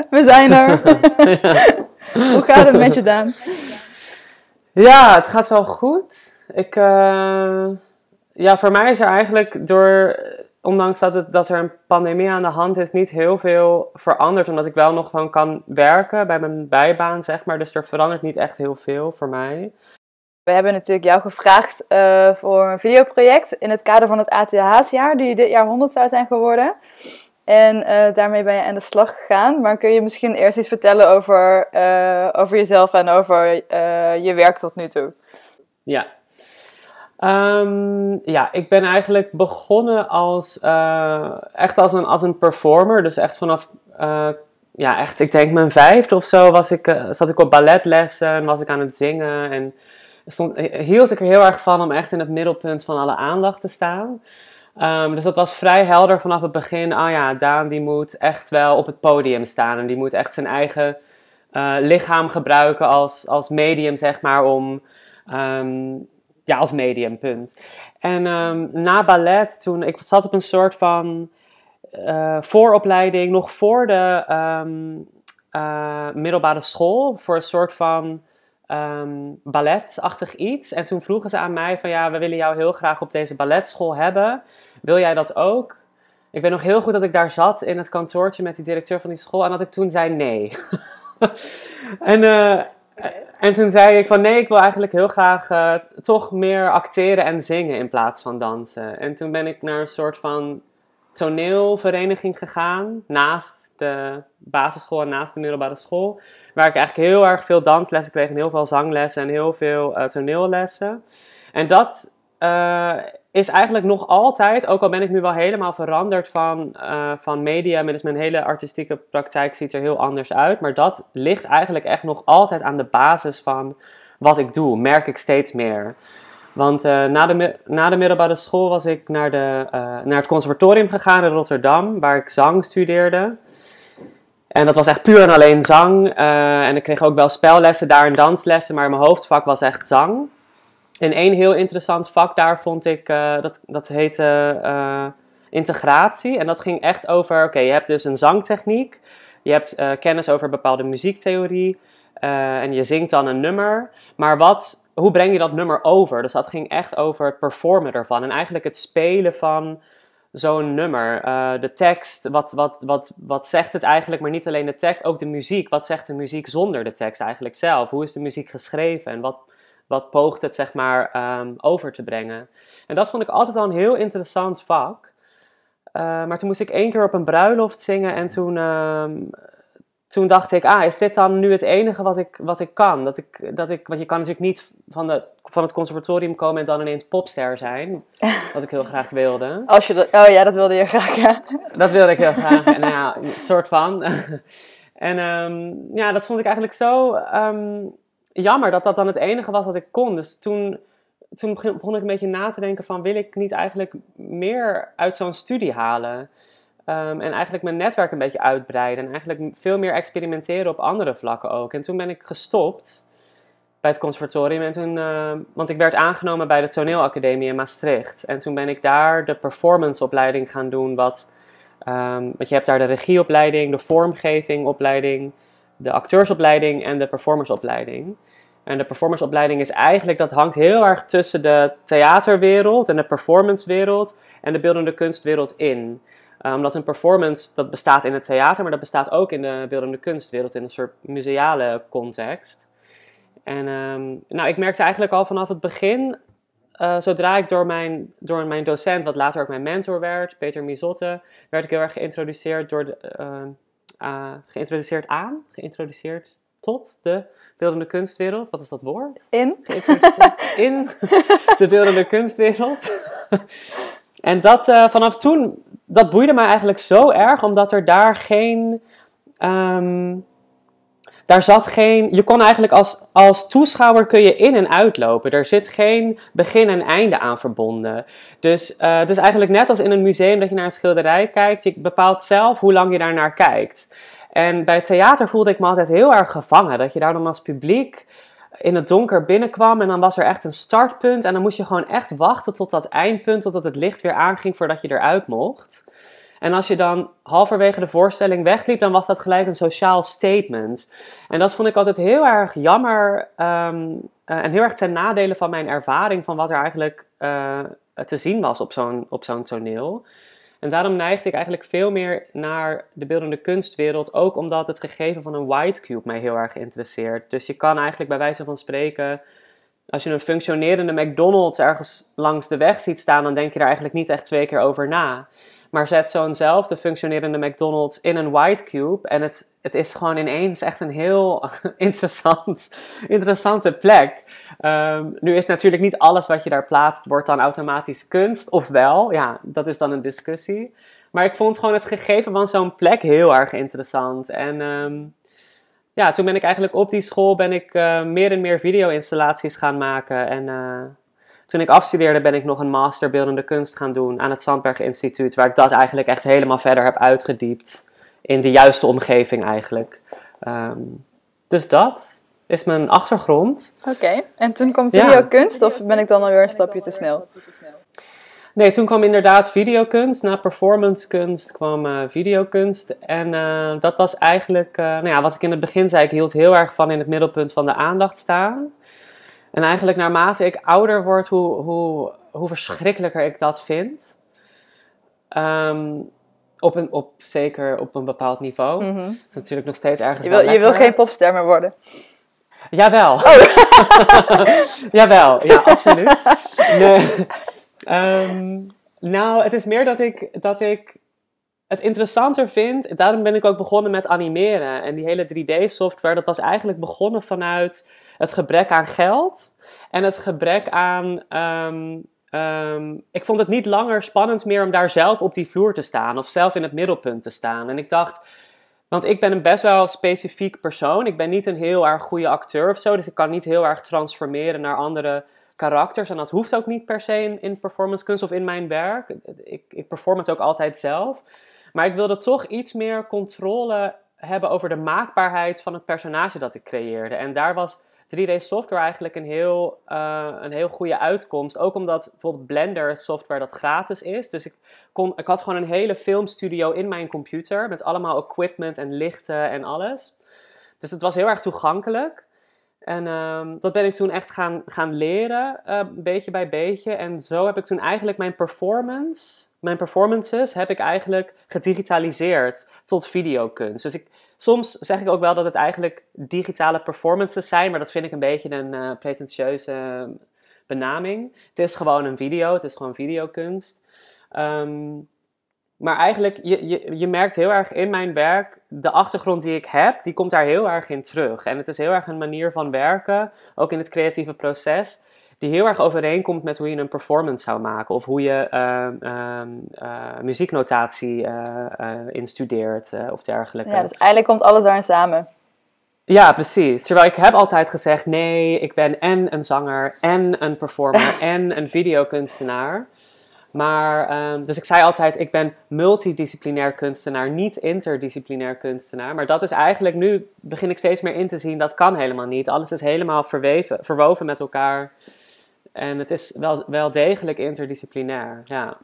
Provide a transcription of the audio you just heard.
We zijn er. Ja. Hoe gaat het met je, Daan? Ja, het gaat wel goed. Ja, voor mij is er eigenlijk ondanks dat er een pandemie aan de hand is, niet heel veel veranderd. Omdat ik wel nog gewoon kan werken bij mijn bijbaan, zeg maar. Dus er verandert niet echt heel veel voor mij. We hebben natuurlijk jou gevraagd voor een videoproject in het kader van het ATH-jaar, die dit jaar 100 zou zijn geworden. En daarmee ben je aan de slag gegaan. Maar kun je misschien eerst iets vertellen over jezelf en over je werk tot nu toe? Ja. Ja, ik ben eigenlijk begonnen echt als een performer. Dus echt vanaf, ja, echt, ik denk mijn 5e of zo zat ik op balletlessen en was ik aan het zingen. En hield ik er heel erg van om echt in het middelpunt van alle aandacht te staan. Dus dat was vrij helder vanaf het begin. Oh ja, Daan die moet echt wel op het podium staan. En die moet echt zijn eigen lichaam gebruiken als medium, zeg maar, ja, als medium, punt. En na ballet, ik zat op een soort van vooropleiding, nog voor de middelbare school, voor een soort van balletachtig iets. En toen vroegen ze aan mij van, ja, we willen jou heel graag op deze balletschool hebben. Wil jij dat ook? Ik weet nog heel goed dat ik daar zat in het kantoortje met die directeur van die school en dat ik toen zei nee. En toen zei ik van nee, ik wil eigenlijk heel graag toch meer acteren en zingen in plaats van dansen. En toen ben ik naar een soort van toneelvereniging gegaan, naast de basisschool en naast de middelbare school. Waar ik eigenlijk heel erg veel danslessen kreeg en heel veel zanglessen en heel veel toneellessen. En dat is eigenlijk nog altijd, ook al ben ik nu wel helemaal veranderd van media, dus mijn hele artistieke praktijk ziet er heel anders uit, maar dat ligt eigenlijk echt nog altijd aan de basis van wat ik doe, merk ik steeds meer. Want na de middelbare school was ik naar het conservatorium gegaan in Rotterdam, waar ik zang studeerde. En dat was echt puur en alleen zang. En ik kreeg ook wel spellessen daar en danslessen, maar mijn hoofdvak was echt zang. En één heel interessant vak daar vond ik, dat heette integratie. En dat ging echt over, oké, je hebt dus een zangtechniek. Je hebt kennis over bepaalde muziektheorie. En je zingt dan een nummer. Maar hoe breng je dat nummer over? Dus dat ging echt over het performen ervan. En eigenlijk het spelen van zo'n nummer. De tekst, wat zegt het eigenlijk? Maar niet alleen de tekst, ook de muziek. Wat zegt de muziek zonder de tekst eigenlijk zelf? Hoe is de muziek geschreven? En wat poogt het, zeg maar, over te brengen? En dat vond ik altijd al een heel interessant vak. Maar toen moest ik 1 keer op een bruiloft zingen. En toen dacht ik, is dit dan nu het enige wat ik kan? Want je kan natuurlijk niet van het conservatorium komen en dan ineens popster zijn. Wat ik heel graag wilde. Oh ja, dat wilde je graag, ja. Dat wilde ik heel graag. En nou ja, een soort van. En ja, dat vond ik eigenlijk zo jammer dat dan het enige was wat ik kon. Dus toen begon ik een beetje na te denken van, wil ik niet eigenlijk meer uit zo'n studie halen? En eigenlijk mijn netwerk een beetje uitbreiden. En eigenlijk veel meer experimenteren op andere vlakken ook. En toen ben ik gestopt bij het conservatorium. En want ik werd aangenomen bij de toneelacademie in Maastricht. En toen ben ik daar de performanceopleiding gaan doen. Want je hebt daar de regieopleiding, de vormgevingopleiding, de acteursopleiding en de performersopleiding. En de performersopleiding is eigenlijk, dat hangt heel erg tussen de theaterwereld en de performancewereld en de beeldende kunstwereld in. Omdat een performance, dat bestaat in het theater, maar dat bestaat ook in de beeldende kunstwereld, in een soort museale context. En nou, ik merkte eigenlijk al vanaf het begin, zodra ik door mijn docent, wat later ook mijn mentor werd, Peter Mizotte, werd ik heel erg geïntroduceerd tot de beeldende kunstwereld. Wat is dat woord? Geïntroduceerd in de beeldende kunstwereld. En dat vanaf toen, dat boeide mij eigenlijk zo erg, omdat er daar je kon eigenlijk als toeschouwer kun je in- en uitlopen. Er zit geen begin en einde aan verbonden. Dus het is eigenlijk net als in een museum dat je naar een schilderij kijkt. Je bepaalt zelf hoe lang je daar naar kijkt. En bij het theater voelde ik me altijd heel erg gevangen. Dat je daar dan als publiek in het donker binnenkwam en dan was er echt een startpunt. En dan moest je gewoon echt wachten tot dat eindpunt, totdat het licht weer aanging voordat je eruit mocht. En als je dan halverwege de voorstelling wegliep, dan was dat gelijk een sociaal statement. En dat vond ik altijd heel erg jammer en heel erg ten nadele van mijn ervaring van wat er eigenlijk te zien was op zo'n toneel. En daarom neigde ik eigenlijk veel meer naar de beeldende kunstwereld, ook omdat het gegeven van een white cube mij heel erg interesseert. Dus je kan eigenlijk bij wijze van spreken, als je een functionerende McDonald's ergens langs de weg ziet staan, dan denk je daar eigenlijk niet echt 2 keer over na. Maar zet zo'nzelfde functionerende McDonald's in een white cube en het is gewoon ineens echt een heel interessante plek. Nu is natuurlijk niet alles wat je daar plaatst, wordt dan automatisch kunst, of wel. Ja, dat is dan een discussie. Maar ik vond gewoon het gegeven van zo'n plek heel erg interessant. En ja, toen ben ik eigenlijk op die school meer en meer video-installaties gaan maken. En toen ik afstudeerde ben ik nog een master beeldende kunst gaan doen aan het Sandberg Instituut. Waar ik dat eigenlijk echt helemaal verder heb uitgediept. In de juiste omgeving eigenlijk. Dus dat is mijn achtergrond. Oké, en toen kwam videokunst of ben ik dan alweer een stapje te snel? Nee, toen kwam inderdaad videokunst. Na performancekunst kwam videokunst. En dat was eigenlijk, nou ja, wat ik in het begin zei, ik hield heel erg van in het middelpunt van de aandacht staan. En eigenlijk naarmate ik ouder word, hoe verschrikkelijker ik dat vind. Zeker op een bepaald niveau. Mhm. Dat is natuurlijk nog steeds ergens Je wil geen popster meer worden? Jawel. Oh. Jawel, ja, absoluut. Nee. Nou, het is meer dat ik het interessanter vind. Daarom ben ik ook begonnen met animeren. En die hele 3D-software, dat was eigenlijk begonnen vanuit het gebrek aan geld. En het gebrek aan... ik vond het niet langer spannend meer om daar zelf op die vloer te staan. Of zelf in het middelpunt te staan. En ik dacht... Want ik ben een best wel specifiek persoon. Ik ben niet een heel erg goede acteur of zo. Dus ik kan niet heel erg transformeren naar andere karakters. En dat hoeft ook niet per se in performancekunst of in mijn werk. Ik perform het ook altijd zelf. Maar ik wilde toch iets meer controle hebben over de maakbaarheid van het personage dat ik creëerde. En daar was 3D-software eigenlijk een heel goede uitkomst. Ook omdat bijvoorbeeld Blender software dat gratis is. Dus ik had gewoon een hele filmstudio in mijn computer. Met allemaal equipment en lichten en alles. Dus het was heel erg toegankelijk. En dat ben ik toen echt gaan leren, beetje bij beetje. En zo heb ik toen eigenlijk mijn performances heb ik eigenlijk gedigitaliseerd tot videokunst. Dus soms zeg ik ook wel dat het eigenlijk digitale performances zijn, maar dat vind ik een beetje een pretentieuze benaming. Het is gewoon een video, het is gewoon videokunst. Maar eigenlijk, je merkt heel erg in mijn werk, de achtergrond die ik heb, die komt daar heel erg in terug. En het is heel erg een manier van werken, ook in het creatieve proces, die heel erg overeenkomt met hoe je een performance zou maken. Of hoe je muzieknotatie instudeert of dergelijke. Ja, dus eigenlijk komt alles daarin samen. Ja, precies. Terwijl ik heb altijd gezegd, nee, ik ben en een zanger en een performer en een videokunstenaar. Maar, dus ik zei altijd, ik ben multidisciplinair kunstenaar, niet interdisciplinair kunstenaar. Maar dat is eigenlijk, nu begin ik steeds meer in te zien, dat kan helemaal niet. Alles is helemaal verwoven met elkaar. En het is wel degelijk interdisciplinair, ja.